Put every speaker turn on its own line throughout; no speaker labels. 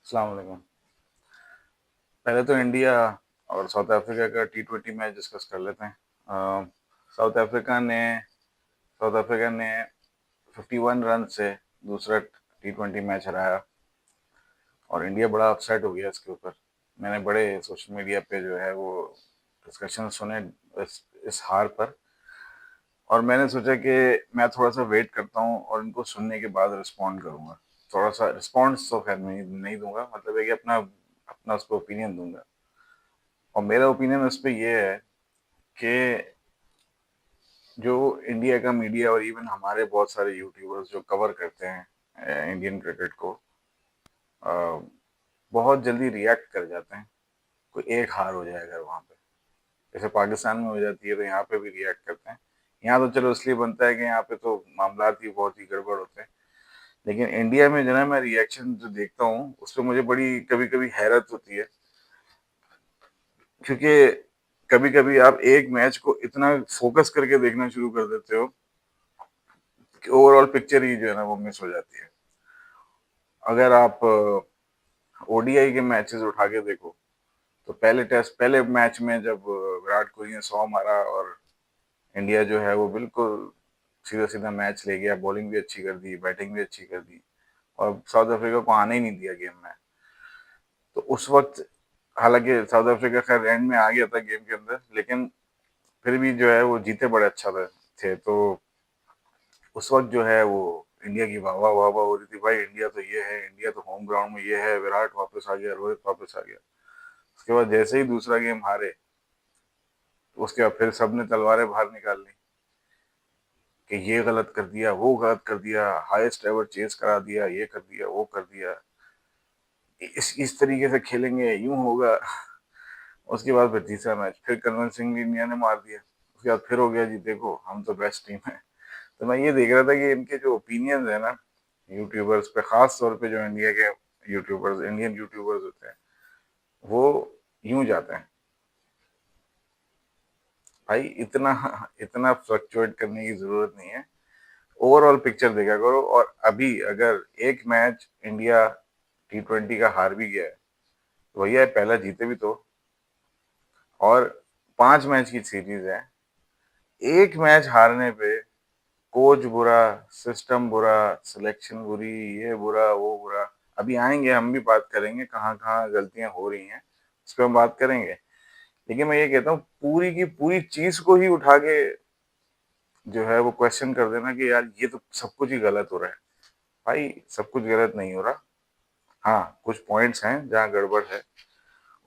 अस्सलाम वालेकुम। पहले तो इंडिया और साउथ अफ्रीका का टी20 मैच डिस्कस कर लेते हैं। साउथ अफ्रीका ने साउथ अफ्रीका ने 51 रन से दूसरा टी20 मैच हराया और इंडिया बड़ा अपसेट हो गया इसके ऊपर। मैंने बड़े सोशल मीडिया पे जो है वो डिस्कशन सुने इस हार पर, और मैंने सोचा कि मैं थोड़ा सा वेट करता हूँ और इनको सुनने के बाद रिस्पॉन्ड करूँगा। थोड़ा सा रिस्पॉन्स तो खैर नहीं नहीं दूंगा, मतलब है कि अपना अपना उस पर ओपिनियन दूंगा। और मेरा ओपिनियन उस पर ये है कि जो इंडिया का मीडिया और इवन हमारे बहुत सारे यूट्यूबर्स जो कवर करते हैं इंडियन क्रिकेट को, अ, बहुत जल्दी रिएक्ट कर जाते हैं। कोई एक हार हो जाए अगर वहाँ पे, जैसे पाकिस्तान में हो जाती है, तो यहाँ पे भी रिएक्ट करते हैं। यहाँ तो चलो इसलिए बनता है कि यहाँ पे तो मामला ही बहुत ही गड़बड़ होते हैं, लेकिन इंडिया में जो है मैं रिएक्शन जो देखता हूँ उस पर मुझे बड़ी कभी कभी हैरत होती है। क्योंकि कभी कभी आप एक मैच को इतना फोकस करके देखना शुरू कर देते हो कि ओवरऑल पिक्चर ही जो है ना वो मिस हो जाती है। अगर आप ओडीआई के मैचेस उठा के देखो, तो पहले मैच में जब विराट कोहली ने 100 मारा और इंडिया जो है वो बिल्कुल सीधा सीधा मैच ले गया, बॉलिंग भी अच्छी कर दी, बैटिंग भी अच्छी कर दी, और साउथ अफ्रीका को आने ही नहीं दिया गेम में। तो उस वक्त, हालांकि साउथ अफ्रीका खैर एंड में आ गया था गेम के अंदर, लेकिन फिर भी जो है वो जीते बड़े अच्छा थे। तो उस वक्त जो है वो इंडिया की वाह वाह वाह वाह हो रही थी, भाई इंडिया तो ये है, इंडिया तो होम ग्राउंड में ये है, विराट वापस आ गया, रोहित वापस आ गया। उसके बाद जैसे ही दूसरा गेम हारे, तो उसके बाद फिर सबने तलवारें बाहर निकाल ली कि ये गलत कर दिया, वो गलत कर दिया, हाईएस्ट एवर चेस करा दिया, ये कर दिया, वो कर दिया, इस तरीके से खेलेंगे, यूं होगा। उसके बाद फिर तीसरा मैच फिर कन्विंसिंगली इंडिया ने मार दिया। उसके बाद फिर हो गया जी देखो हम तो बेस्ट टीम है। तो मैं ये देख रहा था कि इनके जो ओपिनियंस है ना यूट्यूबर्स पे, खास तौर पे जो इंडिया के यूट्यूबर्स, इंडियन यूट्यूबर्स होते हैं, वो यूं जाते हैं, भाई इतना इतना फ्लक्चुएट करने की जरूरत नहीं है। ओवरऑल पिक्चर देखा करो। और अभी अगर एक मैच इंडिया टी20 का हार भी गया है, तो भैया पहला जीते भी तो। और 5 मैच की सीरीज है, एक मैच हारने पे कोच बुरा, सिस्टम बुरा, सिलेक्शन बुरी, ये बुरा वो बुरा। अभी आएंगे, हम भी बात करेंगे कहाँ कहाँ गलतियां हो रही हैं, उस पर हम बात करेंगे। लेकिन मैं ये कहता हूँ पूरी की पूरी चीज को ही उठा के जो है वो क्वेश्चन कर देना कि यार ये तो सब कुछ ही गलत हो रहा है। भाई सब कुछ गलत नहीं हो रहा। हाँ, कुछ पॉइंट्स हैं जहाँ गड़बड़ है।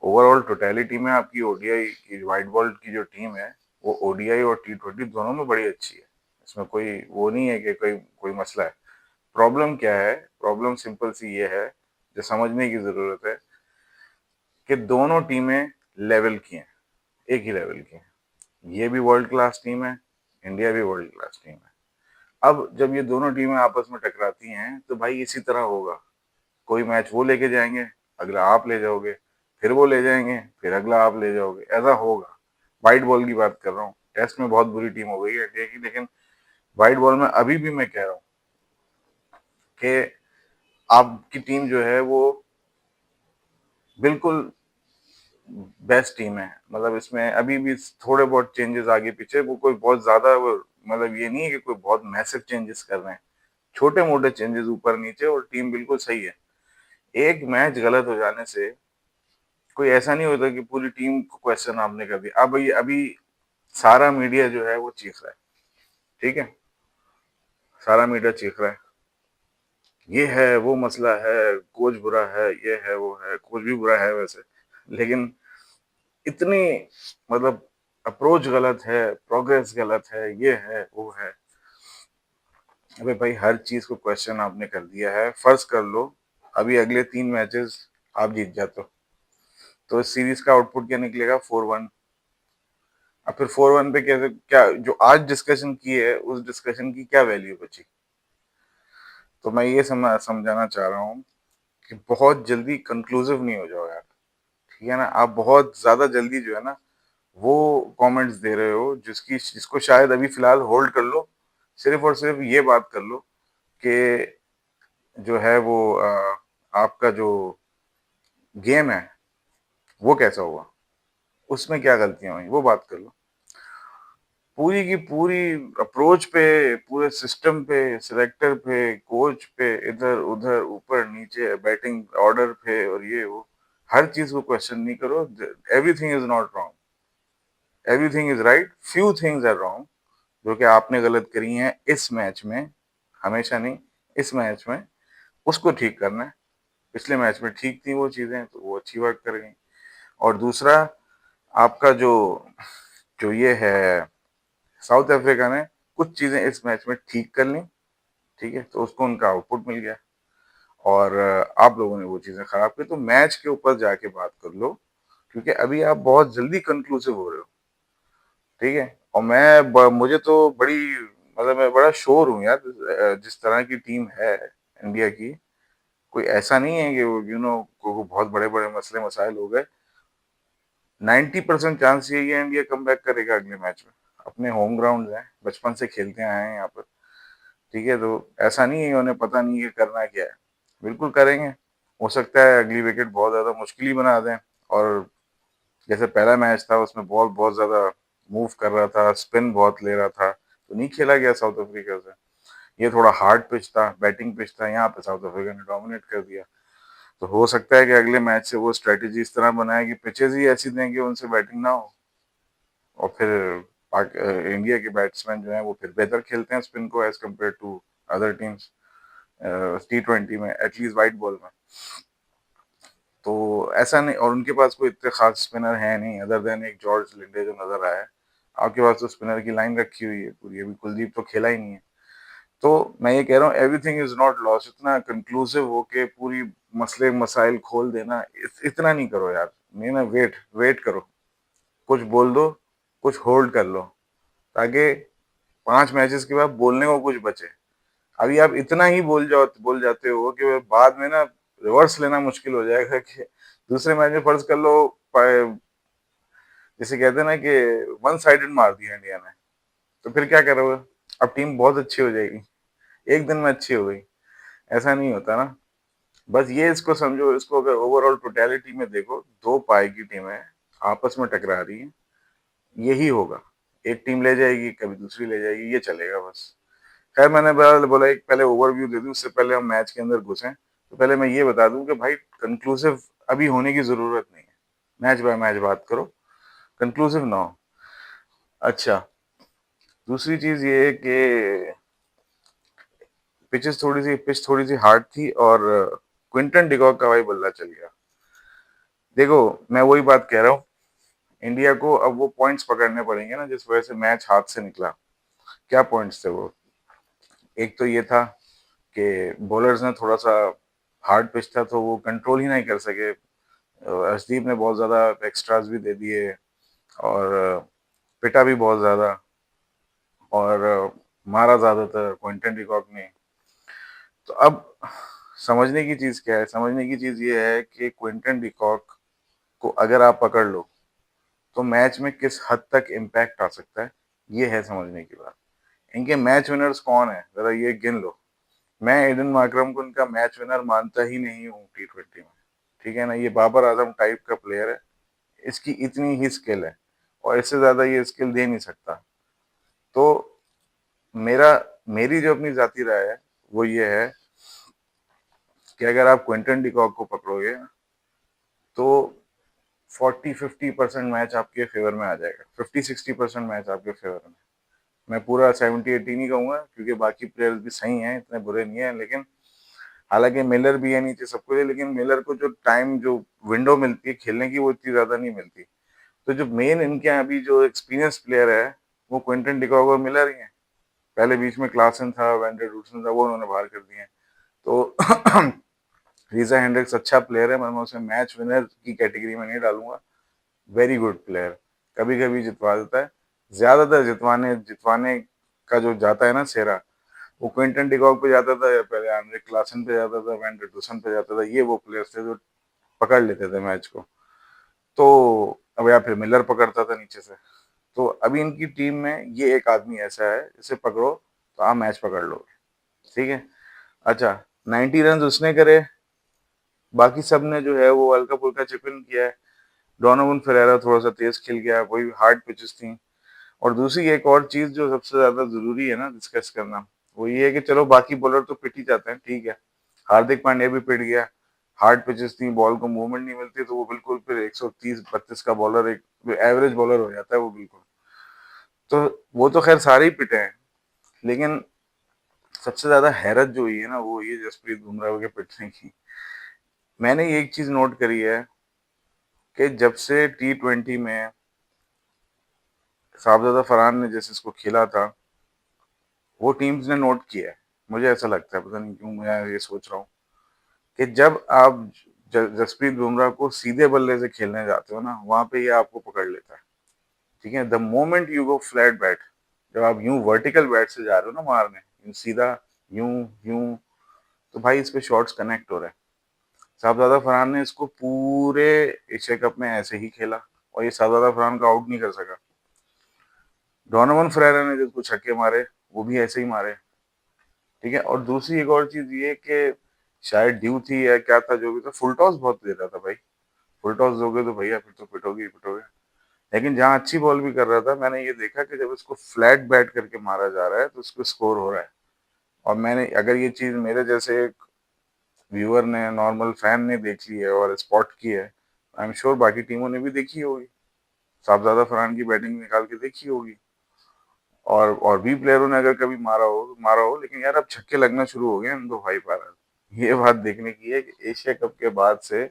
ओवरऑल टोटलिटी में आपकी ओडीआई की व्हाइट बॉल की जो टीम है, वो ओडीआई और टी20 दोनों में बड़ी अच्छी है। इसमें कोई वो नहीं है कि कोई कोई मसला है। प्रॉब्लम क्या है? प्रॉब्लम सिंपल सी ये है, जो समझने की जरूरत है, कि दोनों टीमें लेवल की हैं, एक ही लेवल की हैं। ये भी वर्ल्ड क्लास टीम है, इंडिया भी वर्ल्ड क्लास टीम है। अब जब ये दोनों टीमें आपस में टकराती हैं तो भाई इसी तरह होगा। कोई मैच वो लेके जाएंगे, अगला आप ले जाओगे, फिर वो ले जाएंगे, फिर अगला आप ले जाओगे, ऐसा होगा। वाइट बॉल की बात कर रहा हूँ, टेस्ट में बहुत बुरी टीम हो गई है इंडिया की, लेकिन वाइट बॉल में अभी भी मैं कह रहा हूँ कि आपकी टीम जो है वो बिल्कुल बेस्ट टीम है। मतलब इसमें अभी भी थोड़े बहुत चेंजेस आगे पीछे, वो कोई बहुत ज्यादा वो, मतलब ये नहीं है कि कोई बहुत मैसिव चेंजेस कर रहे हैं, छोटे मोटे चेंजेस ऊपर नीचे, और टीम बिल्कुल सही है। एक मैच गलत हो जाने से कोई ऐसा नहीं होता कि पूरी टीम को क्वेश्चन आपने कर दिया। अब ये अभी सारा मीडिया जो है वो चीख रहा है, ठीक है, सारा मीडिया चीख रहा है, ये है वो मसला है, कोच बुरा है, ये है वो है। कोच भी बुरा है वैसे, लेकिन इतनी, मतलब अप्रोच गलत है, प्रोग्रेस गलत है, ये है वो है। अबे भाई हर चीज को क्वेश्चन आपने कर दिया है। फर्ज कर लो अभी अगले 3 मैचेस आप जीत जाते हो, तो इस सीरीज का आउटपुट क्या निकलेगा? 4-1। अब फिर 4-1 पे कैसे, क्या जो आज डिस्कशन की है उस डिस्कशन की क्या वैल्यू बची? तो मैं ये समझाना चाह रहा हूँ कि बहुत जल्दी कंक्लूसिव नहीं हो जाओ यार, ठीक है ना। आप बहुत ज्यादा जल्दी जो है ना वो कमेंट्स दे रहे हो जिसको शायद अभी फिलहाल होल्ड कर लो। सिर्फ और सिर्फ ये बात कर लो कि जो है वो आपका जो गेम है, वो कैसा हुआ, उसमें क्या गलतियां हुई, वो बात कर लो। पूरी की पूरी अप्रोच पे, पूरे सिस्टम पे, सिलेक्टर पे, कोच पे, इधर उधर ऊपर नीचे बैटिंग ऑर्डर पे और ये वो, हर चीज को क्वेश्चन नहीं करो। Everything is not wrong, everything is right, few things are wrong जो कि आपने गलत करी हैं इस मैच में, हमेशा नहीं, इस मैच में, उसको ठीक करना है। पिछले मैच में ठीक थी वो चीजें, तो वो अच्छी वर्क कर गई। और दूसरा, आपका जो जो ये है, साउथ अफ्रीका ने कुछ चीजें इस मैच में ठीक कर ली, ठीक है, तो उसको उनका आउटपुट मिल गया। और आप लोगों ने वो चीजें खराब की, तो मैच के ऊपर जाके बात कर लो, क्योंकि अभी आप बहुत जल्दी कंक्लूसिव हो रहे हो, ठीक है। और मुझे तो बड़ी, मतलब मैं बड़ा श्योर हूँ यार, जिस तरह की टीम है इंडिया की, कोई ऐसा नहीं है कि को बहुत बड़े बड़े मसले मसाइल हो गए। 90% चांस यही है इंडिया कम बैक करेगा अगले मैच में। अपने होम ग्राउंड है, बचपन से खेलते आए हैं यहाँ पर, ठीक है, तो ऐसा नहीं है उन्हें पता नहीं है करना क्या है, बिल्कुल करेंगे। हो सकता है अगली विकेट बहुत ज्यादा मुश्किल ही बना दें, और जैसे पहला मैच था उसमें बॉल बहुत ज्यादा मूव कर रहा था, स्पिन बहुत ले रहा था, तो नहीं खेला गया साउथ अफ्रीका से। ये थोड़ा हार्ड पिच था, बैटिंग पिच था, यहाँ पे साउथ अफ्रीका ने डोमिनेट कर दिया। तो हो सकता है कि अगले मैच से वो स्ट्रेटेजी इस तरह बनाए कि पिचेज ही ऐसी दें कि उनसे बैटिंग ना हो, और फिर इंडिया के बैट्समैन जो हैं वो फिर बेहतर खेलते हैं स्पिन को as compare to other teams T20 में, एटलीस्ट वाइट बॉल में। तो ऐसा नहीं, और उनके पास कोई इतने खास स्पिनर है नहीं, अदर देन एक जॉर्ज लिंडे जो नजर आया है। आपके पास तो स्पिनर की लाइन रखी हुई है पूरी, अभी कुलदीप तो खेला ही नहीं है। तो मैं ये कह रहा हूँ एवरीथिंग इज नॉट लॉस, इतना कंक्लूसिव होके पूरी मसले मसाइल खोल देना, इतना नहीं करो यार। नहीं ना, वेट वेट करो, कुछ बोल दो, कुछ होल्ड कर लो, ताकि 5 मैचेस के बाद बोलने को कुछ बचे। अभी आप इतना ही बोल जाते हो कि बाद में ना रिवर्स लेना मुश्किल हो जाएगा कि दूसरे मैच में फर्ज कर लो, जैसे कहते हैं ना कि वन साइडेड मार दिया इंडिया ने, तो फिर क्या करोगे? अब टीम बहुत अच्छी हो जाएगी, एक दिन में अच्छी हो गई, ऐसा नहीं होता ना। बस ये इसको समझो, इसको अगर ओवरऑल टोटलिटी में देखो, दो पाई की टीमें आपस में टकरा रही हैं, यही होगा। एक टीम ले जाएगी, कभी दूसरी ले जाएगी, ये चलेगा बस। खैर, मैंने बोला एक पहले ओवरव्यू दे दूं, उससे पहले हम मैच के अंदर घुसें, तो पहले मैं ये बता दूं कि भाई कंक्लूसिव अभी होने की जरूरत नहीं है, मैच बाय मैच बात करो, कंक्लूसिव ना हो। अच्छा, दूसरी चीज ये है कि पिच थोड़ी सी हार्ड थी, और क्विंटन डिकॉक का भाई बल्ला चल गया। देखो, मैं वही बात कह रहा हूँ, इंडिया को अब वो पॉइंट्स पकड़ने पड़ेंगे ना जिस वजह से मैच हाथ से निकला। क्या पॉइंट्स थे वो? एक तो ये था कि बॉलर्स ने थोड़ा सा, हार्ड पिच था तो वो कंट्रोल ही नहीं कर सके, अर्शदीप ने बहुत ज्यादा एक्स्ट्राज भी दे दिए, और पिटा भी बहुत ज्यादा, और मारा ज्यादातर क्विंटन डिकॉक ने। तो अब समझने की चीज क्या है, समझने की चीज ये है कि क्विंटन डिकॉक को अगर आप पकड़ लो तो मैच में किस हद तक इम्पैक्ट आ सकता है, ये है समझने की बात। इनके मैच विनर्स कौन है, जरा ये गिन लो। मैं एडन मार्करम को इनका मैच विनर मानता ही नहीं हूँ T20 में, ठीक है ना। ये बाबर आजम टाइप का प्लेयर है, इसकी इतनी ही स्किल है, और इससे ज्यादा ये स्किल दे नहीं सकता। तो मेरा मेरी जो अपनी जाती राय है वो ये है कि अगर आप क्विंटन डिकॉक को पकड़ोगे तो 40-50% मैच आपके फेवर में आ जाएगा, 50-60% मैच आपके फेवर में। मैं पूरा 70-80 नहीं कहूंगा, क्योंकि बाकी प्लेयर्स भी सही हैं, इतने बुरे नहीं है, लेकिन हालांकि मिलर भी है नीचे सब कुछ है, लेकिन मिलर को जो टाइम, जो विंडो मिलती है खेलने की, वो इतनी ज्यादा नहीं मिलती। तो जो मेन इनके यहाँ अभी जो एक्सपीरियंस प्लेयर है वो क्विंटन डिकॉक और मिलर ही है। पहले बीच में क्लासन था, वेंडर रूटसन था, वो उन्होंने बाहर कर दिए हैं। तो रीजा हेंड्रिक्स अच्छा प्लेयर है, मैं उसे मैच विनर की कैटेगरी में नहीं डालूंगा, वेरी गुड प्लेयर, कभी कभी जितवा देता है। ज्यादातर जितवाने जितवाने का जो जाता है ना सेरा, वो क्विंटन डिकॉक पे जाता था, या पहले आंद्रे क्लासन पे जाता था, वैन डुसन पे जाता था, ये वो प्लेयर्स थे जो पकड़ लेते थे मैच को। तो अब या फिर मिलर पकड़ता था नीचे से। तो अभी इनकी टीम में ये एक आदमी ऐसा है, इसे पकड़ो तो आप मैच पकड़ लोगे, ठीक है। अच्छा, 90 रन उसने करे, बाकी सब ने जो है वो हल्का फुल्का चिप इन किया है। डोनोवन फेरेरा थोड़ा सा तेज खेल गया, वही हार्ड पिचेस थी। और दूसरी एक और चीज जो सबसे ज्यादा जरूरी है ना डिस्कस करना, वो ये है कि चलो बाकी बॉलर तो पिट ही जाते हैं, ठीक है। हार्दिक पांड्या भी पिट गया, हार्ड पिचेस थी, बॉल को मूवमेंट नहीं मिलती, तो वो बिल्कुल फिर 130-32 का बॉलर, एक एवरेज बॉलर हो जाता है वो बिल्कुल। तो वो तो खैर सारे ही पिटे हैं, लेकिन सबसे ज्यादा हैरत जो हुई है ना वो ये जसप्रीत बुमराह के पिटने की। मैंने ये एक चीज नोट करी है कि जब से T20 में साहबजादा फरहान ने जैसे इसको खेला था, वो टीम्स ने नोट किया है। मुझे ऐसा लगता है, पता नहीं क्यों मैं ये सोच रहा हूँ कि जब आप जसप्रीत बुमराह को सीधे बल्ले से खेलने जाते हो ना, वहां पे ये आपको पकड़ लेता है। ठीक है, the moment you go flat bat, जब आप यूं वर्टिकल बैट से जा रहे हो ना मारने, यूं सीधा, यूं यूं, तो भाई इस पे शॉट्स कनेक्ट हो रहे हैं। साहबजादा फरहान ने इसको पूरे एशिया कप में ऐसे ही खेला, और ये साहबजादा फरहान को आउट नहीं कर सका। डोनोवन फेरेरा ने जिसको छक्के मारे, वो भी ऐसे ही मारे। ठीक है, और दूसरी एक और चीज ये कि शायद ड्यू थी या क्या था, जो भी था, फुल टॉस बहुत दे रहा था भाई। फुल टॉस दोगे तो भैया फिर तो पिटोगे ही पिटोगे। लेकिन जहां अच्छी बॉल भी कर रहा था, मैंने ये देखा कि जब इसको फ्लैट बैट करके मारा जा रहा है तो उसको स्कोर हो रहा है। और मैंने, अगर ये चीज मेरे जैसे एक व्यूअर ने, नॉर्मल फैन ने देखी है और स्पॉट की है, आई एम श्योर बाकी टीमों ने भी देखी होगी, साहबजादा फरहान की बैटिंग निकाल के देखी होगी। और भी प्लेयरों ने अगर कभी मारा हो तो मारा हो, लेकिन यार अब छक्के लगना शुरू हो गए हैं दो भाई पारा। ये बात देखने की है कि एशिया कप के बाद से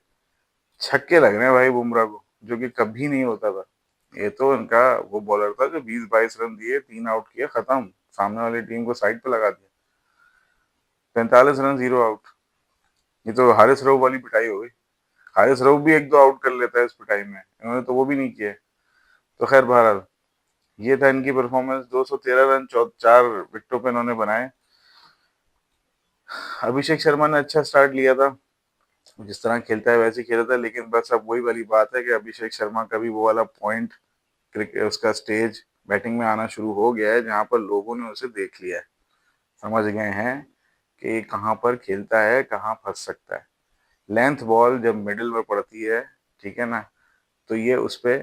छक्के लग रहे हैं भाई बुमराह को, जो कि कभी नहीं होता था। ये तो इनका वो बॉलर था जो 20-22 रन दिए, 3 आउट किए, खत्म, सामने वाली टीम को साइड पे लगा दिया। 45 रन, 0 आउट। ये तो हारिस रऊफ वाली पिटाई हो गई। हारिस रऊफ भी एक दो आउट कर लेता है इस पिटाई में, इन्होंने तो वो भी नहीं किए। तो खैर बहरहाल, ये था इनकी परफॉर्मेंस। 213 रन 4 विकेटों पे इन्होंने बनाए। अभिषेक शर्मा ने अच्छा स्टार्ट लिया था, जिस तरह खेलता है वैसे ही खेला था, लेकिन बस अब वही वाली बात है कि अभिषेक शर्मा का भी वो वाला पॉइंट, क्रिकेट उसका स्टेज बैटिंग में आना शुरू हो गया है, जहां पर लोगों ने उसे देख लिया है, समझ गए हैं कि कहाँ पर खेलता है, कहाँ फंस सकता है। लेंथ बॉल जब मिडिल में पड़ती है, ठीक है ना, तो ये उस पे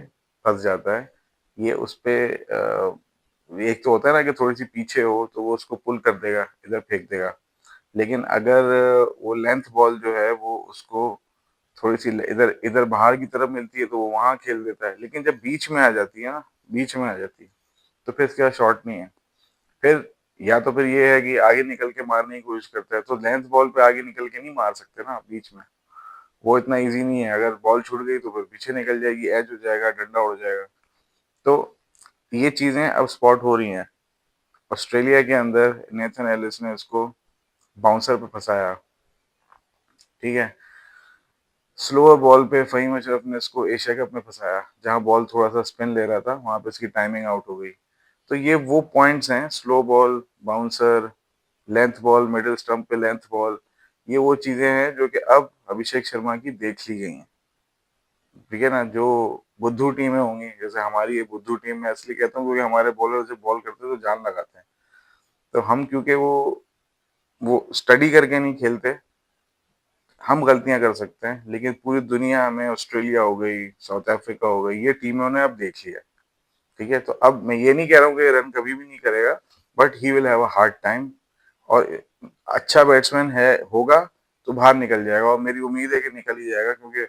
फंस जाता है। ये उस पे एक तो होता है ना कि थोड़ी सी पीछे हो तो वो उसको पुल कर देगा, इधर फेंक देगा। लेकिन अगर वो लेंथ बॉल जो है वो उसको थोड़ी सी इधर इधर बाहर की तरफ मिलती है तो वो वहां खेल देता है। लेकिन जब बीच में आ जाती है ना, बीच में आ जाती है, तो फिर इसका शॉट नहीं है। फिर या तो फिर ये है कि आगे निकल के मारने की कोशिश करता है, तो लेंथ बॉल पे आगे निकल के नहीं मार सकते ना बीच में, वो इतना इजी नहीं है। अगर बॉल छूट गई तो फिर पीछे निकल जाएगी, एज हो जाएगा, डंडा उड़ जाएगा। तो ये चीजें अब स्पॉट हो रही हैं। ऑस्ट्रेलिया के अंदर नेथन एलिस ने उसको बाउंसर पे फंसाया, ठीक है। स्लोअर बॉल पे फ़हीम अशरफ ने इसको एशिया कप में फंसाया, जहां बॉल थोड़ा सा स्पिन ले रहा था, वहां पे इसकी टाइमिंग आउट हो गई। तो ये वो पॉइंट्स हैं, slow ball, bouncer, length ball, middle stump पे लेंथ बॉल, ये वो चीजें हैं जो कि अब अभिषेक शर्मा की देख ली गई हैं। ठीक है ना, जो बुद्धू टीमें होंगी, जैसे हमारी ये बुद्धू टीम, में इसलिए कहता हूँ क्योंकि हमारे बॉलर जब बॉल करते हैं तो जान लगाते हैं। तो हम क्योंकि वो स्टडी करके नहीं खेलते, हम गलतियां कर सकते हैं, लेकिन पूरी दुनिया में, ऑस्ट्रेलिया हो गई, साउथ अफ्रीका हो गई, ये टीमों ने अब देख लिया। ठीक है, तो अब मैं ये नहीं कह रहा हूँ कि रन कभी भी नहीं करेगा, but he will have a hard time. और अच्छा बैट्समैन है होगा तो बाहर निकल जाएगा, और मेरी उम्मीद है कि निकल ही जाएगा, क्योंकि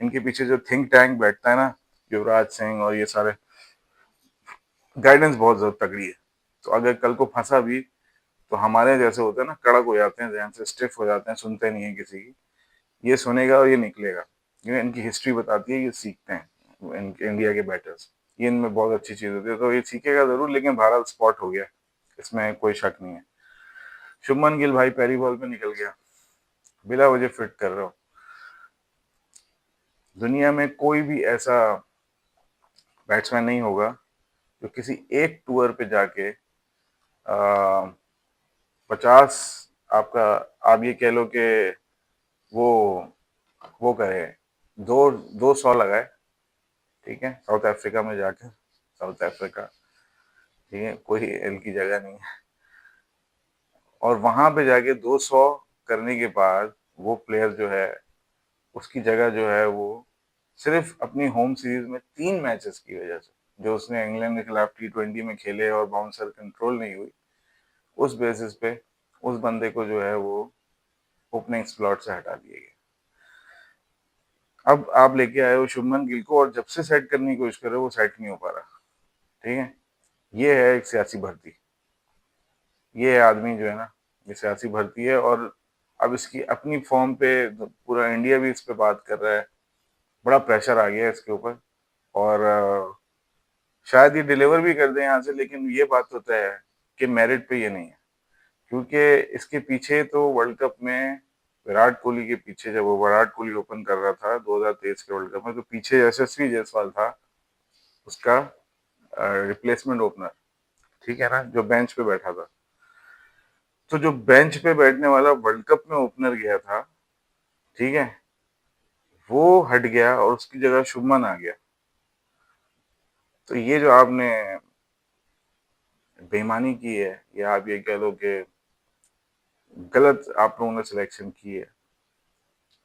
इनके पीछे जो थिंक टैंक बैठता है ना, युवराज सिंह और ये सारे, गाइडेंस बहुत ज्यादा तगड़ी है। तो अगर कल को फंसा भी, तो हमारे जैसे होते हैं ना, कड़क हो जाते हैं, ध्यान से स्टिफ हो जाते हैं, सुनते नहीं है किसी की। ये सुनेगा और ये निकलेगा, क्योंकि इनकी हिस्ट्री बताती है, ये सीखते हैं इंडिया के बैटर्स। ये इनमें बहुत अच्छी चीज होती है, तो ये सीखेगा जरूर, लेकिन भारत स्पॉट हो गया, इसमें कोई शक नहीं है। शुभमन गिल भाई पहली बॉल पे निकल गया, बिला वजह फिट कर रहा हो। दुनिया में कोई भी ऐसा बैट्समैन नहीं होगा जो किसी एक टूर पे जाके 50, आपका, आप ये कह लो कि वो वो करे, दो 200 लगाए, ठीक है, साउथ अफ्रीका में जाकर, साउथ अफ्रीका, ठीक है, कोई एल की जगह नहीं है, और वहां पे जाके 200 करने के बाद वो प्लेयर जो है उसकी जगह जो है वो सिर्फ अपनी होम सीरीज में 3 मैचेस की वजह से, जो उसने इंग्लैंड के खिलाफ T20 में खेले और बाउंसर कंट्रोल नहीं हुई, उस बेसिस पे उस बंदे को जो है वो ओपनिंग स्लॉट से हटा दिया गया। अब आप लेके आए हो शुभमन गिल को, और जब से सेट करने की कोशिश कर रहे हो वो सेट नहीं हो पा रहा। ठीक है, ये है एक सियासी भर्ती। ये आदमी जो है ना, ये सियासी भर्ती है, और अब इसकी अपनी फॉर्म पे पूरा इंडिया भी इस पे बात कर रहा है। बड़ा प्रेशर आ गया है इसके ऊपर, और शायद ये डिलीवर भी कर दे यहाँ से, लेकिन ये बात तो तय है कि मेरिट पे ये नहीं है। क्योंकि इसके पीछे तो वर्ल्ड कप में विराट कोहली के पीछे, जब वो विराट कोहली ओपन कर रहा था 2023 के वर्ल्ड कप में, तो पीछे यशस्वी जायसवाल था उसका रिप्लेसमेंट ओपनर। ठीक है ना, जो बेंच पे बैठा था। तो जो बेंच पे बैठने वाला वर्ल्ड कप में ओपनर गया था, ठीक है, वो हट गया और उसकी जगह शुभमन आ गया। तो ये जो आपने बेईमानी की है, या आप ये कह लो कि गलत आप लोगों ने सिलेक्शन की है,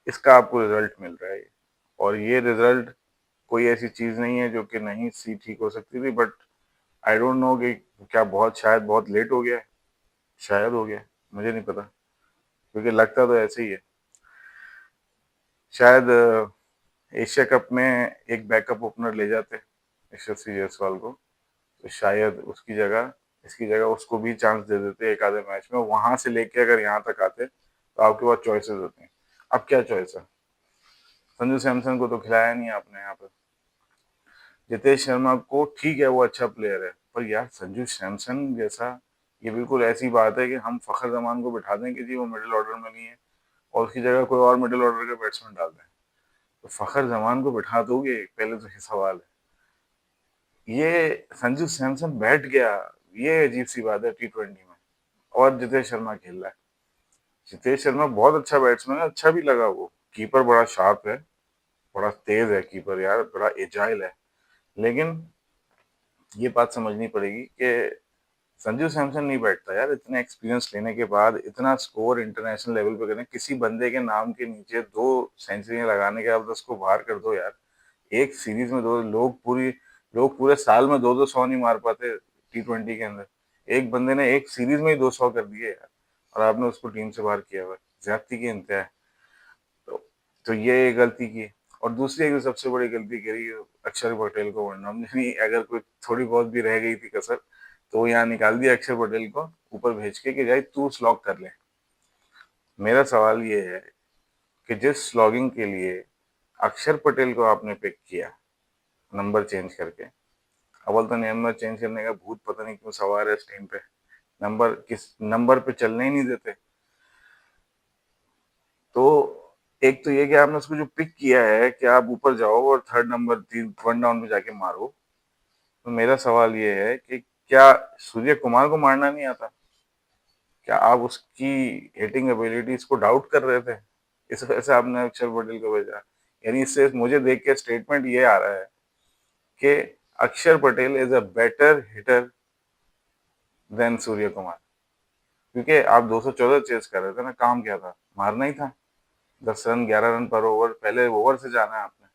इसका आपको रिजल्ट मिल रहा है। और ये रिजल्ट कोई ऐसी चीज नहीं है जो कि नहीं सी ठीक हो सकती थी, बट आई डोंट नो कि क्या बहुत, शायद बहुत लेट हो गया है, शायद हो गया, मुझे नहीं पता, क्योंकि लगता तो ऐसे ही है। शायद एशिया कप में एक बैकअप ओपनर ले जाते यशस्वी जायसवाल को, तो शायद उसकी जगह, इसकी जगह उसको भी चांस दे देते एक आधे मैच में, वहां से लेके अगर यहाँ तक आते तो आपके पास चॉइसेस होते हैं। अब क्या चॉइस है? संजू सैमसन को तो खिलाया नहीं आपने यहाँ पर। जितेश शर्मा को, ठीक है वो अच्छा प्लेयर है, पर यार संजू सैमसन जैसा, ये बिल्कुल ऐसी बात है कि हम फखर जमान को बिठा दें कि जी वो मिडिल ऑर्डर में नहीं है, और उसकी जगह कोई और मिडिल ऑर्डर का बैट्समैन डाल दें। तो फखर जमान को बिठा दोगे, पहले तो ये सवाल है। ये संजू सैमसन बैठ गया, ये अजीब सी बात है T20 में, और जितेश शर्मा खेल रहा है। जितेश शर्मा बहुत अच्छा बैट्समैन है, अच्छा भी लगा वो, कीपर बड़ा शार्प है, बड़ा तेज है कीपर यार, बड़ा एजाइल है। लेकिन ये बात समझनी पड़ेगी कि संजू सैमसन नहीं बैठता यार, इतने एक्सपीरियंस लेने के बाद, इतना स्कोर इंटरनेशनल लेवल पे करें, किसी बंदे के नाम के नीचे 2 सेंचुरियां लगाने के बाद उसको बाहर कर दो यार। एक सीरीज में दो लोग, लोग पूरे साल में 2-2 100 नहीं मार पाते T20 के अंदर। एक बंदे ने एक सीरीज में ही 200 कर दिए यार, और आपने उसको टीम से बाहर किया हुआ है, ज्यादती की इंतहा है। तो, तो ये गलती की। और दूसरी एक जो सबसे बड़ी गलती करी, अक्षर पटेल को वरनाम नहीं, अगर कोई थोड़ी बहुत भी रह गई थी कसर, तो वो यहाँ निकाल दिया अक्षर पटेल को ऊपर भेज के कि जाए तू स्लॉग कर ले। मेरा सवाल ये है कि जिस स्लॉगिंग के लिए अक्षर पटेल को आपने पिक किया, नंबर चेंज करके, अव्वल तो नंबर चेंज करने का भूत पता नहीं क्यों सवार है इस टीम पे, नंबर किस नंबर पे चलने ही नहीं देते। तो एक तो ये कि आपने उसको जो पिक किया है कि आप ऊपर जाओ और थर्ड नंबर, 1 डाउन पे जाके मारो, तो मेरा सवाल ये है कि क्या सूर्य कुमार को मारना नहीं आता? क्या आप उसकी हिटिंग एबिलिटीज को डाउट कर रहे थे, इस वजह से आपने अक्षर पटेल को भेजा? यानी इससे मुझे देख के स्टेटमेंट ये आ रहा है कि Axar Patel is a better hitter than Surya Kumar. क्योंकि आप 214 चेस कर रहे थे ना, काम क्या था? मारना ही था। 10 रन, 11 रन पर ओवर, पहले ओवर से जाना है आपने।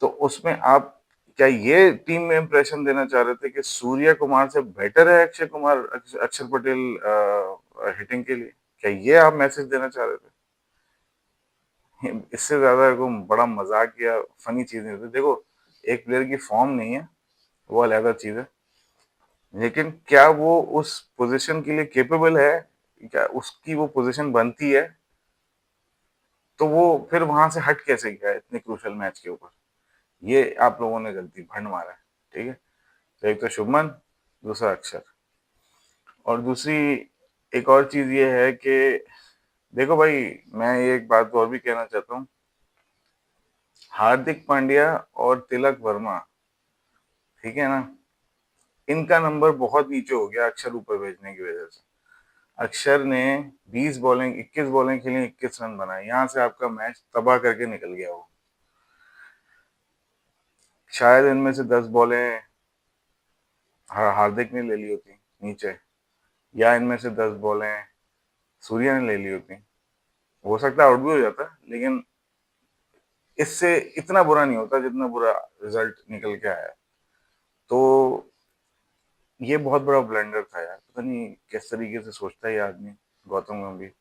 तो उसमें आप क्या ये टीम में इंप्रेशन देना चाह रहे थे कि सूर्य कुमार से बेटर है अक्षय कुमार, अक्षर पटेल हिटिंग के लिए? क्या ये आप मैसेज देना चाह रहे थे? इससे ज्यादा को बड़ा मजाक या फनी चीज नहीं होती। देखो, एक प्लेयर की फॉर्म नहीं है, वो अलग चीज है, लेकिन क्या वो उस पोजीशन के लिए केपेबल है, क्या उसकी वो पोजीशन बनती है, तो वो फिर वहां से हट कैसे गया इतने क्रूशल मैच के ऊपर? ये आप लोगों ने गलती भंड मारा है। ठीक है, तो एक तो शुभमन, दूसरा अक्षर, और दूसरी एक और चीज ये है कि देखो भाई, मैं ये एक बात और भी कहना चाहता हूँ। हार्दिक पांड्या और तिलक वर्मा, ठीक है ना, इनका नंबर बहुत नीचे हो गया अक्षर ऊपर भेजने की वजह से। अक्षर ने 21 बॉलिंग खेली, 21 रन बनाए, यहाँ से आपका मैच तबाह करके निकल गया वो। शायद इनमें से 10 बॉलें हार्दिक ने ले ली होती नीचे, या इनमें से 10 बॉलें सूर्या ने ले ली होती। हो सकता है आउट भी हो जाता, लेकिन इससे इतना बुरा नहीं होता जितना बुरा रिजल्ट निकल के आया। तो ये बहुत बड़ा ब्लंडर था यार, पता नहीं किस तरीके से सोचता है ये आदमी, गौतम गंभीर।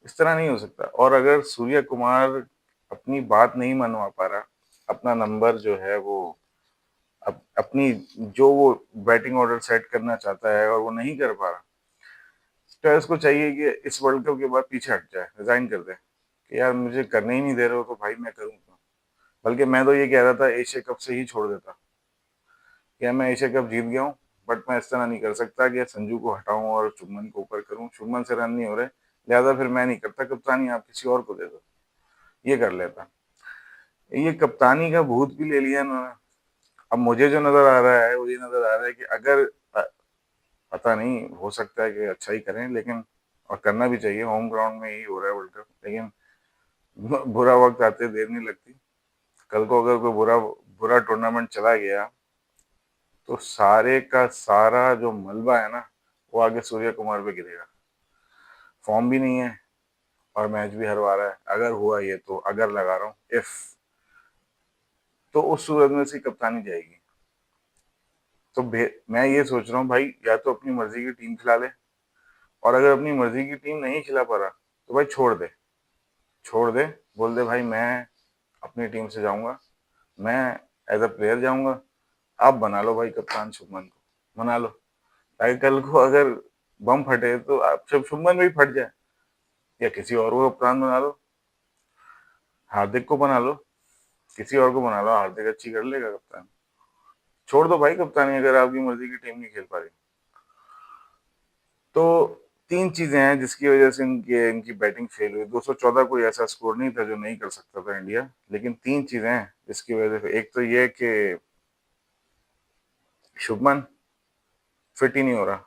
इस तरह नहीं हो सकता। और अगर सूर्य कुमार अपनी बात नहीं मनवा पा रहा, अपना नंबर जो है वो अपनी जो वो बैटिंग ऑर्डर सेट करना चाहता है और वो नहीं कर पा रहा, तो इसको चाहिए कि इस वर्ल्ड कप के बाद पीछे हट जाए, रिजाइन कर दे कि यार मुझे करने ही नहीं दे रहे हो तो भाई मैं करूँ क्यों। बल्कि मैं तो ये कह रहा था एशिया कप से ही छोड़ देता। क्या मैं एशिया कप जीत गया हूँ, बट मैं इस तरह नहीं कर सकता कि संजू को हटाऊं और शुभमन को ऊपर करूं। शुभमन से रन नहीं हो रहे, लिहाजा फिर मैं नहीं करता कप्तानी, आप किसी और को दे दो, ये कर लेता। ये कप्तानी का भूत भी ले लिया इन्होंने। अब मुझे जो नजर आ रहा है वो ये नजर आ रहा है कि अगर पता नहीं, हो सकता है कि अच्छा ही करें, लेकिन और करना भी चाहिए, होम ग्राउंड में ही हो रहा है वर्ल्ड कप, लेकिन बुरा वक्त आते देर नहीं लगती। कल को अगर कोई बुरा बुरा टूर्नामेंट चला गया तो सारे का सारा जो मलबा है ना, वो आगे सूर्य कुमार पे गिरेगा। फॉर्म भी नहीं है और मैच भी हरवा रहा है। अगर हुआ ये, तो अगर लगा रहा हूँ इफ, तो उस सूरत में से कप्तानी जाएगी। तो मैं ये सोच रहा हूँ भाई, या तो अपनी मर्जी की टीम खिला ले, और अगर अपनी मर्जी की टीम नहीं खिला पा रहा तो भाई छोड़ दे, छोड़ दे। बोल दे भाई मैं अपनी टीम से जाऊंगा, मैं एज अ प्लेयर जाऊंगा, आप बना लो भाई कप्तान शुभमन को, बना लो। ताकि कल को अगर बम फटे तो आप जब शुभमन भी फट जाए, या किसी और को कप्तान बना लो, हार्दिक को बना लो, किसी और को बना लो, हार्दिक अच्छी कर लेगा कप्तान। छोड़ दो भाई कप्तानी अगर आपकी मर्जी की टीम नहीं खेल पा रही। तो तीन चीजें हैं जिसकी वजह से इनकी बैटिंग फेल हुई। 214 कोई ऐसा स्कोर नहीं था जो नहीं कर सकता था इंडिया, लेकिन तीन चीजें हैं जिसकी वजह से। एक तो ये कि शुभमन फिट ही नहीं हो रहा,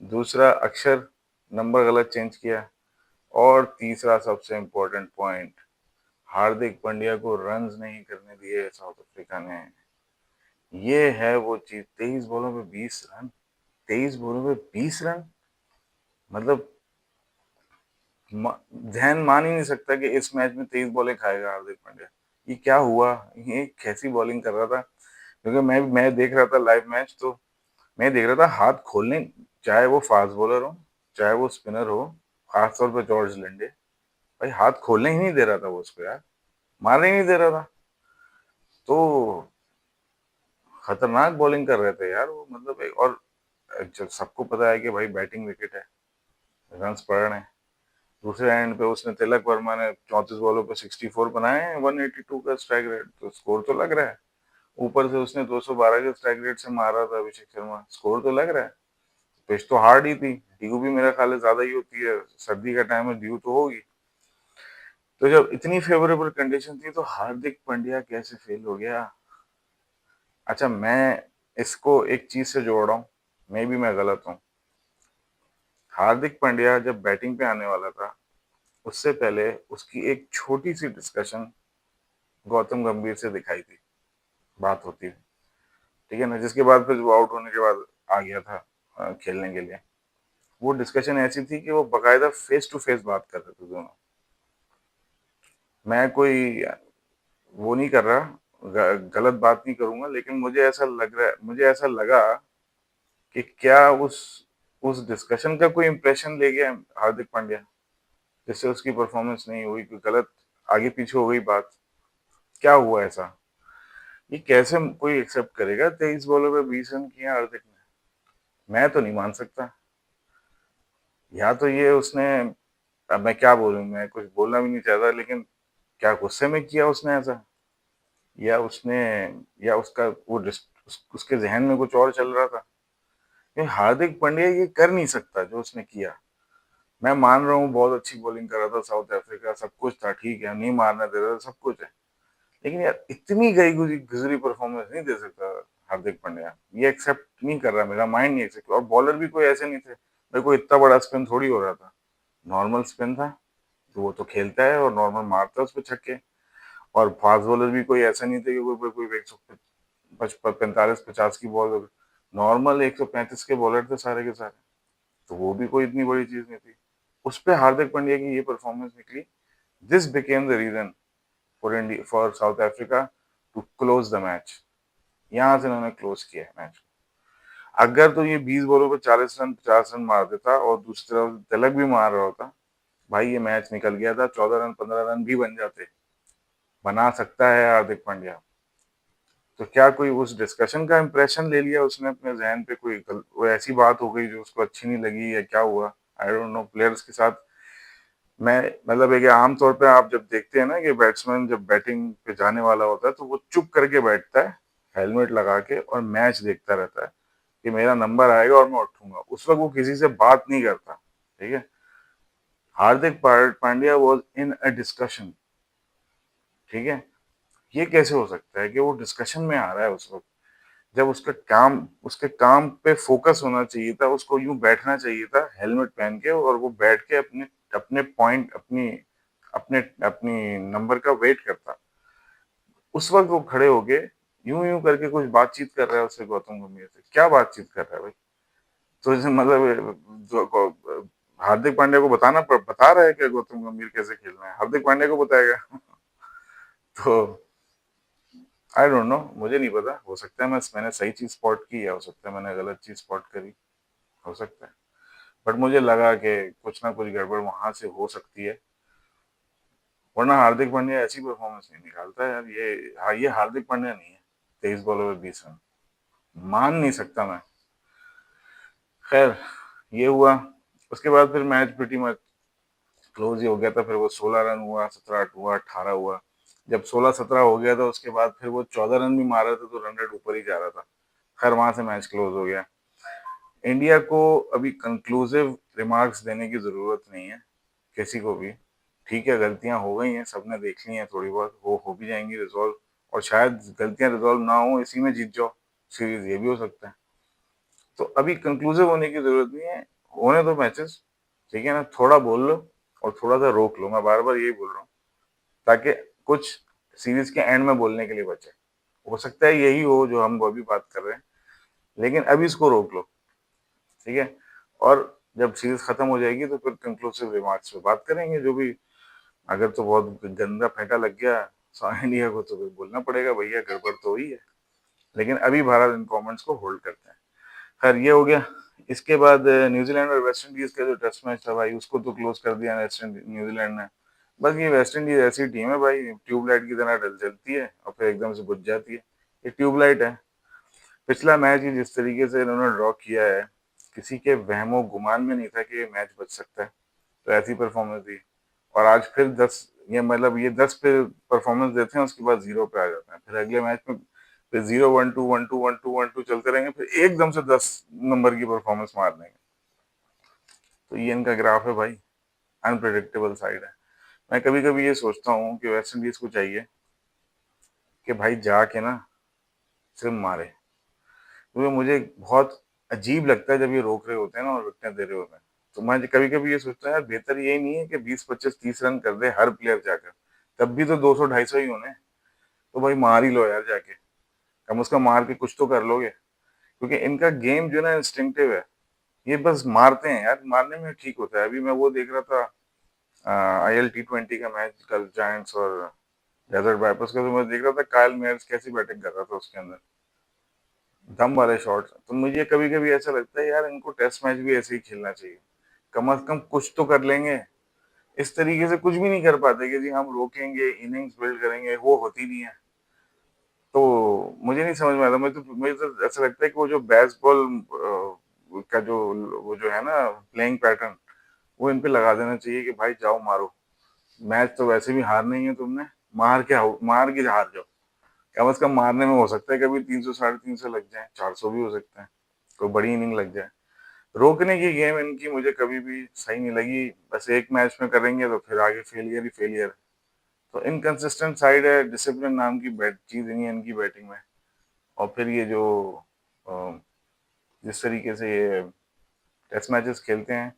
दूसरा अक्षर नंबर गलत चेंज किया, और तीसरा सबसे इम्पोर्टेंट पॉइंट, हार्दिक पांड्या को रन्स नहीं करने दिए साउथ अफ्रीका ने। ये है वो चीज, 23 बॉलों पे 20 रन, 23 बॉलों पे 20 रन, मतलब जहन मान ही नहीं सकता कि इस मैच में 23 बॉलें खाएगा हार्दिक पांड्या। ये क्या हुआ, ये कैसी बॉलिंग कर रहा था। क्योंकि मैं देख रहा था लाइव मैच, तो मैं देख रहा था हाथ खोलने, चाहे वो फास्ट बॉलर हो चाहे वो स्पिनर हो, खासतौर पर जॉर्ज लंडे, भाई हाथ खोलने ही नहीं दे रहा था वो उसको यार, मारने ही नहीं दे रहा था। तो खतरनाक बॉलिंग कर रहे थे यार वो, मतलब और जब सबको पता है कि भाई बैटिंग विकेट है, रन पड़ रहे हैं। दूसरे एंड पे उसने, तिलक वर्मा ने 34 बॉलों पे 64 बनाए हैं, 182 का स्ट्राइक रेट, तो स्कोर तो लग रहा है। ऊपर से उसने 212 के स्ट्राइक रेट से मारा था अभिषेक शर्मा, स्कोर तो लग रहा है। पिच तो हार्ड ही थी, ड्यू भी मेरा ख्याल है ज्यादा ही होती है, सर्दी का टाइम है, ड्यू तो होगी। तो जब इतनी फेवरेबल कंडीशन थी तो हार्दिक पांड्या कैसे फेल हो गया। अच्छा, मैं इसको एक चीज से जोड़ रहा हूँ, मे भी मैं गलत हूँ। हार्दिक पांड्या जब बैटिंग पे आने वाला था, उससे पहले उसकी एक छोटी सी डिस्कशन गौतम गंभीर से दिखाई थी, बात होती थी, ठीक है ना, जिसके बाद फिर वो आउट होने के बाद आ गया था खेलने के लिए। वो डिस्कशन ऐसी थी कि वो बकायदा फेस टू फेस बात कर रहे थे दोनों। मैं कोई वो नहीं कर रहा, गलत बात नहीं करूंगा, लेकिन मुझे ऐसा लग रहा है, मुझे ऐसा लगा कि क्या उस डिस्कशन का कोई इंप्रेशन ले गया हार्दिक पांड्या, जिससे उसकी परफॉर्मेंस नहीं हुई, कोई गलत आगे पीछे हो गई बात। क्या हुआ ऐसा, ये कैसे कोई एक्सेप्ट करेगा 23 बॉलों पे 20 रन किए हार्दिक ने। मैं तो नहीं मान सकता। या तो ये उसने, अब मैं क्या बोलूं, मैं कुछ बोलना भी नहीं चाहता, लेकिन क्या गुस्से में किया उसने ऐसा, या उसने, या उसका वो उसके जहन में कुछ और चल रहा था। ये हार्दिक पांड्या ये कर नहीं सकता जो उसने किया। मैं मान रहा हूँ बहुत अच्छी बॉलिंग कर रहा था साउथ अफ्रीका, सब कुछ था, ठीक है, नहीं मारना दे रहा था, सब कुछ है, लेकिन यार इतनी गई गुजरी परफॉर्मेंस नहीं दे सकता हार्दिक पांड्या। ये एक्सेप्ट नहीं कर रहा, मेरा माइंड नहीं एक्सेप्ट। और बॉलर भी कोई ऐसे नहीं थे, मेरे को इतना बड़ा स्पिन थोड़ी हो रहा था, नॉर्मल स्पिन था, तो वो तो खेलता है और नॉर्मल मारता है उस पर छक्के। और फास्ट बॉलर भी कोई ऐसा नहीं थे कि कोई कोई 145-50 की बॉल, नॉर्मल 135 के बॉलर थे सारे के सारे, तो वो भी कोई इतनी बड़ी चीज नहीं थी। उस पे हार्दिक पांड्या की ये परफॉर्मेंस निकली, this became the reason for South Africa to close the match. यहाँ से उन्होंने क्लोज किया है मैच। अगर तो ये 20 बॉलों पे 40 रन 50 रन मार देता और दूसरी तरफ तिलक भी मार रहा होता, भाई ये मैच निकल गया था, 14 रन 15 रन भी बन जाते। बना सकता है हार्दिक पांड्या। तो क्या कोई उस डिस्कशन का इंप्रेशन ले लिया उसने अपने जहन पे, वो ऐसी बात हो गई जो उसको अच्छी नहीं लगी, या क्या हुआ? I don't know. प्लेयर्स के साथ मैं मतलब एक आम तौर पे आप जब देखते हैं ना कि बैट्समैन जब बैटिंग पे जाने वाला होता है तो वो चुप करके बैठता है, हेलमेट लगा के, और मैच देखता रहता है कि मेरा नंबर आएगा और मैं उठूंगा। उस वक्त वो किसी से बात नहीं करता। ठीक है। Hardik Pandya was in a discussion. ठीक है। ये कैसे हो सकता है कि वो डिस्कशन में आ रहा है उस वक्त, जब उसके काम पे फोकस होना चाहिए था, उसको यूं बैठना चाहिए था हेलमेट पहन के, और वो बैठ के अपने अपने पॉइंट अपनी अपने अपनी नंबर का वेट करता। उस वक्त वो खड़े होके यूं यूं करके कुछ बातचीत कर रहा है उससे, गौतम गंभीर से क्या बातचीत कर रहा है भाई? तो इसे मतलब हार्दिक पांड्या को बता रहा है कि गौतम गंभीर कैसे खेलना है, हार्दिक पांड्या को बताएगा? तो आई डोंट नो, मुझे नहीं पता। हो सकता है मैंने सही चीज स्पॉट की, या हो सकता है मैंने गलत चीज स्पॉट करी, हो सकता है। बट मुझे लगा कि कुछ ना कुछ गड़बड़ वहां से हो सकती है, वरना हार्दिक पांड्या ऐसी परफॉर्मेंस नहीं निकालता है यार। ये हार्दिक पांड्या नहीं है। 23 बॉलों में 20 रन मान नहीं सकता मैं। खैर, ये हुआ। उसके बाद फिर मैच प्रीटी मच क्लोज ही हो गया था। फिर वो 16 रन हुआ, 17 हुआ, 18 हुआ। जब 16-17 हो गया था उसके बाद फिर वो 14 रन भी मार रहे थे तो रन रेट ऊपर ही जा रहा था। खैर, वहां से मैच क्लोज हो गया। इंडिया को अभी कंक्लूसिव रिमार्क्स देने की जरूरत नहीं है किसी को भी। ठीक है, गलतियां हो गई हैं, सबने देख ली हैं, थोड़ी बहुत हो भी जाएंगी रिजॉल्व। और शायद गलतियां रिजॉल्व ना हो, इसी में जीत जाओ सीरीज, ये भी हो सकता है। तो अभी कंक्लूसिव होने की जरूरत नहीं है, होने दो मैचेस। ठीक है ना, थोड़ा बोल लो और थोड़ा सा रोक लो, मैं बार बार यही बोल रहा हूँ, ताकि कुछ सीरीज के एंड में बोलने के लिए बचे। हो सकता है यही हो जो हम अभी बात कर रहे हैं, लेकिन अभी इसको रोक लो। ठीक है। और जब सीरीज खत्म हो जाएगी तो फिर कंक्लूसिव रिमार्क्स पे बात करेंगे जो भी। अगर तो बहुत गंदा फेंटा लग गया इंडिया को तो फिर बोलना पड़ेगा, भैया गड़बड़ तो हुई है। लेकिन अभी भारत इन कमेंट्स को होल्ड करते हैं। खैर, ये हो गया। इसके बाद न्यूजीलैंड और वेस्ट इंडीज का जो टेस्ट मैच था भाई, उसको तो क्लोज कर दिया न्यूजीलैंड ने। बस ये वेस्ट इंडीज ऐसी टीम है भाई, ट्यूबलाइट की तरह जलती है और फिर एकदम से बुझ जाती है। ये ट्यूबलाइट है। पिछला मैच ही जिस तरीके से इन्होंने ड्रॉ किया है, किसी के वहमो गुमान में नहीं था कि ये मैच बच सकता है। तो ऐसी परफॉर्मेंस दी। और आज फिर 10, ये मतलब ये 10 पे परफॉर्मेंस देते हैं, उसके बाद 0 पे आ जाते हैं। फिर अगले मैच में फिर 0 1 2 1 2 1 2 1 2 चलते रहेंगे, फिर एकदम से 10 नंबर की परफॉर्मेंस मार देंगे। तो ये इनका ग्राफ है भाई, अनप्रिडिक्टेबल साइड है। मैं कभी कभी ये सोचता हूँ कि वेस्ट इंडीज को चाहिए कि भाई जाके ना सिर्फ मारे, क्योंकि मुझे बहुत अजीब लगता है जब ये रोक रहे होते हैं ना और विकेट दे रहे होते हैं। तो मैं कभी कभी ये सोचता हूँ यार, बेहतर यही नहीं है कि 20 25 30 रन कर दे हर प्लेयर जाकर? तब भी तो 200 250 ही होने। तो भाई मार ही लो यार जाके, कम उसका मार के कुछ तो कर लोगे। क्योंकि इनका गेम जो है ना इंस्टिंक्टिव है। ये बस मारते हैं यार, मारने में ठीक होता है। अभी मैं वो देख रहा था IL T20 का मैच, कल जायंट्स और डेजर्ट वाइपर्स का। तो मैं देख रहा था कायल मेयर्स कैसी बैटिंग कर रहा था उसके अंदर, दम वाले शॉट्स। तो मुझे कभी कभी ऐसा लगता है यार, इनको टेस्ट मैच भी ऐसे ही खेलना चाहिए। कम से कम कुछ तो कर लेंगे। इस तरीके से कुछ भी नहीं कर पाते कि जी हम रोकेंगे, इनिंग्स बिल्ड करेंगे, वो होती नहीं है। तो मुझे नहीं समझ में आता। मुझे तो ऐसा लगता है कि वो जो बेसबॉल का जो वो जो है ना प्लेइंग पैटर्न, वो इन पे लगा देना चाहिए कि भाई जाओ मारो। मैच तो वैसे भी हारना ही है तुमने, मार के हार जाओ। कम से कम मारने में हो सकता है कभी 300 350 लग जाए, 400 भी हो सकता है, कोई बड़ी इनिंग लग जाए। रोकने की गेम इनकी मुझे कभी भी सही नहीं लगी। बस एक मैच में करेंगे तो फिर आगे फेलियर ही फेलियर। तो इनकंसिस्टेंट साइड है, डिसिप्लिन नाम की बैट चीज नहीं है इनकी बैटिंग में। और फिर ये जो अ, जिस तरीके से ये टेस्ट मैचेस खेलते हैं,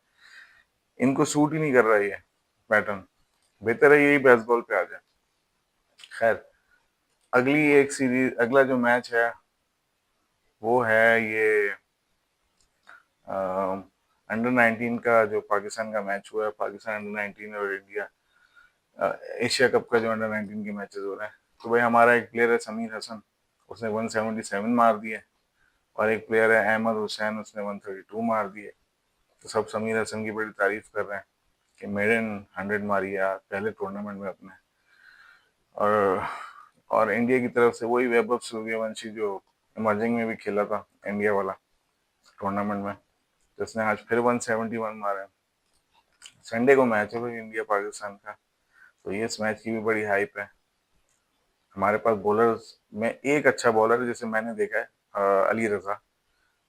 इनको सूट ही नहीं कर रहा है ये पैटर्न। बेहतर है यही बेसबॉल पे आ जाए। खैर, अगला जो मैच है वो है ये अंडर 19 का, जो पाकिस्तान का मैच हुआ है, पाकिस्तान अंडर 19 और इंडिया। एशिया कप का जो अंडर 19 के मैचेस हो रहे हैं, तो भाई हमारा एक प्लेयर है समीर हसन, उसने 177 मार दिए, और एक प्लेयर है अहमद हुसैन, उसने 132 मार दिए। तो सब समीर हसन की बड़ी तारीफ कर रहे हैं कि मेडन 100 मारी है पहले टूर्नामेंट में अपने। और इंडिया की तरफ से वही वैभव सूर्यवंशी जो इमर्जिंग में भी खेला था इंडिया वाला टूर्नामेंट में, तो उसने आज फिर 171 मारे। संडे को मैच है भाई इंडिया पाकिस्तान का, तो ये इस मैच की भी बड़ी हाइप है। हमारे पास बॉलर्स में एक अच्छा बॉलर है जैसे मैंने देखा है, अली रजा,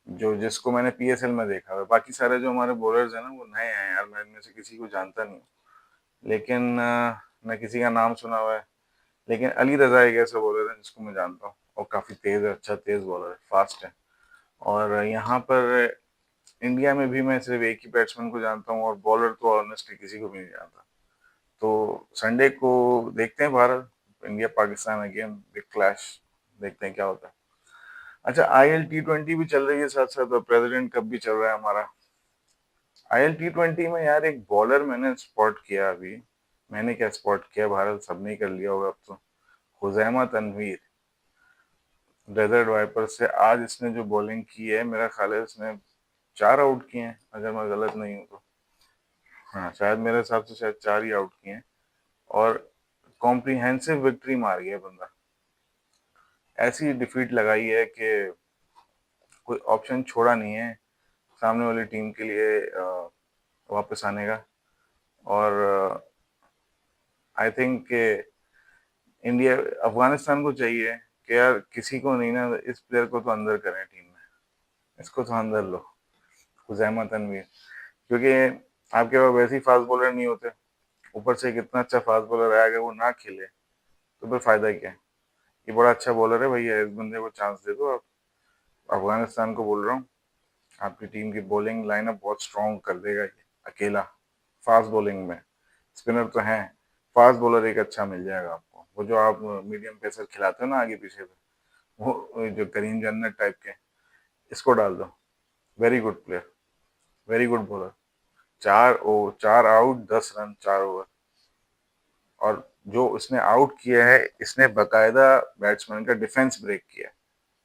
जो जिसको मैंने पीएसएल में देखा है। बाकी सारे जो हमारे बॉलर्स हैं ना वो नए हैं यार, मैं इनमें से किसी को जानता नहीं हूँ, लेकिन न किसी का नाम सुना हुआ है। लेकिन अली रजा एक ऐसा बॉलर है जिसको मैं जानता हूँ, और काफ़ी तेज़ है, अच्छा तेज़ बॉलर है, फास्ट है। और यहाँ पर इंडिया में भी मैं सिर्फ एक ही बैट्समैन को जानता हूँ, और बॉलर तो ऑनेस्टली किसी को भी नहीं जानता। तो संडे को देखते हैं Bharat India Pakistan again big clash, देखते हैं क्या होता है। अच्छा, आईएल T20 भी चल रही है साथ साथ, और प्रेसिडेंट कप भी चल रहा है हमारा। आईएल T20 में यार एक बॉलर मैंने स्पॉट किया अभी, मैंने क्या स्पॉट किया, भारत सबने ही कर लिया होगा अब तो, हुजैमा तनवीर, डेजर्ट वाइपर से। आज इसने जो बॉलिंग की है, मेरा ख्याल है इसने 4 आउट किए हैं अगर मैं गलत नहीं हूँ तो। हाँ शायद, मेरे हिसाब से शायद 4 ही आउट किए हैं, और कॉम्प्रिहेंसिव विक्ट्री मार गया बंदा। ऐसी डिफीट लगाई है कि कोई ऑप्शन छोड़ा नहीं है सामने वाली टीम के लिए वापस आने का। और आई थिंक कि इंडिया, अफगानिस्तान को चाहिए कि यार किसी को नहीं ना, इस प्लेयर को तो अंदर करें टीम में, इसको तो अंदर लो, हुजैमा तनवीर, क्योंकि आपके पास वैसे ही फास्ट बॉलर नहीं होते, ऊपर से एक इतना अच्छा फास्ट बॉलर है, अगर वो ना खेले तो फिर फायदा क्या है। ये बड़ा अच्छा बॉलर है भैया, इस बंदे को चांस दे दो आप। अफगानिस्तान को बोल रहा हूँ, आपकी टीम की बॉलिंग लाइनअप बहुत स्ट्रॉन्ग कर देगा ये अकेला, फास्ट बॉलिंग में। स्पिनर तो हैं, फास्ट बॉलर एक अच्छा मिल जाएगा आपको, वो जो आप मीडियम पेसर खिलाते हो ना आगे पीछे पे, वो जो करीम जन्नत टाइप के, इसको डाल दो, very good player, very good bowler. 4 out 10 run 4 over, और जो उसने आउट किया है, इसने बकायदा बैट्समैन का डिफेंस ब्रेक किया,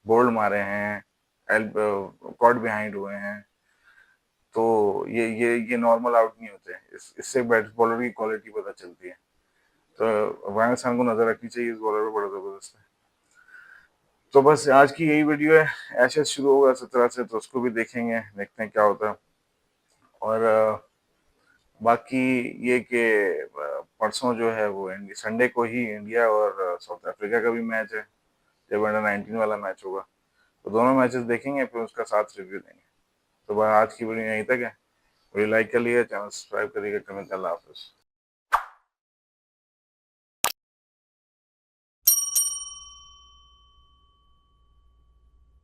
बोल्ड मारे हैं, कॉट बिहाइंड हुए हैं। तो ये नॉर्मल आउट नहीं होते हैं, इससे बैट्स बॉलर की क्वालिटी पता चलती है। तो अफगानिस्तान को नजर रखनी चाहिए इस बॉलर पर, बड़ा जबरदस्त है। तो बस आज की यही वीडियो है। एशेज शुरू होगा 17 से, तो उसको भी देखेंगे, देखते हैं क्या होता है। और बाकी ये कि परसों जो है वो संडे को ही इंडिया और साउथ अफ्रीका का भी मैच है, जब अंडर 19 वाला मैच होगा, तो दोनों मैचेस देखेंगे, फिर उसका साथ रिव्यू देंगे। तो बस आज की वीडियो यहीं तक है। वीडियो लाइक कर लिया, चैनल सब्सक्राइब करिएगा, कमेंट, अल्लाह हाफिज़।